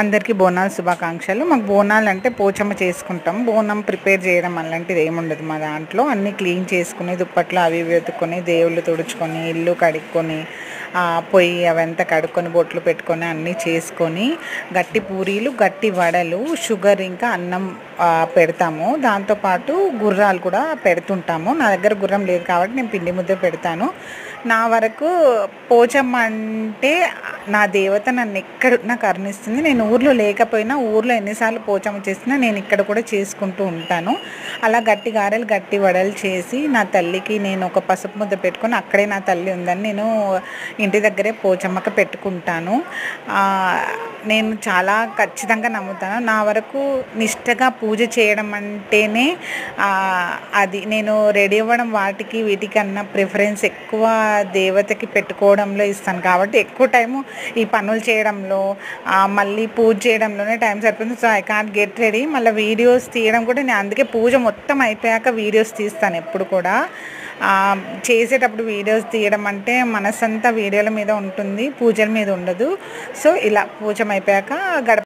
అందరికీ బోనాల శుభాకాంక్షలు. మాకు బోనాలు అంటే పోచమ్మ చేసుకుంటాం. బోనం ప్రిపేర్ చేయడం అలాంటిది ఏముండదు మా దాంట్లో. అన్నీ క్లీన్ చేసుకుని దుప్పట్లు అవి ఇవి వెతుక్కొని దేవుళ్ళు తుడుచుకొని ఇల్లు కడుక్కొని పొయ్యి అవంతా కడుక్కొని బొట్లు పెట్టుకొని అన్నీ చేసుకొని గట్టి పూరీలు గట్టి వడలు షుగర్ ఇంకా అన్నం పెడతాము. దాంతోపాటు గుర్రాలు కూడా పెడుతుంటాము. నా దగ్గర గుర్రం లేదు కాబట్టి నేను పిండి ముద్ద పెడతాను. నా వరకు పోచమ్మ అంటే నా దేవత నన్ను ఎక్కడున్నా కరుణిస్తుంది. నేను ఊర్లో లేకపోయినా ఊర్లో ఎన్నిసార్లు పోచమ్మ చేసినా నేను ఇక్కడ కూడా చేసుకుంటూ ఉంటాను. అలా గట్టి గారెలు గట్టి వడలు చేసి నా తల్లికి నేను ఒక పసుపు ముద్ద పెట్టుకొని అక్కడే నా తల్లి ఉందని నేను ఇంటి దగ్గరే పోచమ్మకి పెట్టుకుంటాను. నేను చాలా ఖచ్చితంగా నమ్ముతాను. నా వరకు నిష్టగా పూజ చేయడం అంటేనే అది నేను రెడీ అవ్వడం వాటికి వీటికన్నా ప్రిఫరెన్స్ ఎక్కువ దేవతకి పెట్టుకోవడంలో ఇస్తాను. కాబట్టి ఎక్కువ టైము ఈ పనులు చేయడంలో మళ్ళీ పూజ చేయడంలోనే టైం సరిపోతుంది. So I can't get ready. మళ్ళీ వీడియోస్ తీయడం కూడా నేను అందుకే పూజ మొత్తం అయిపోయాక వీడియోస్ తీస్తాను. ఎప్పుడు కూడా చేసేటప్పుడు వీడియోస్ తీయడం అంటే మనసంతా వీడియోల మీద ఉంటుంది, పూజల మీద ఉండదు. సో ఇలా పూజ అయిపోయాక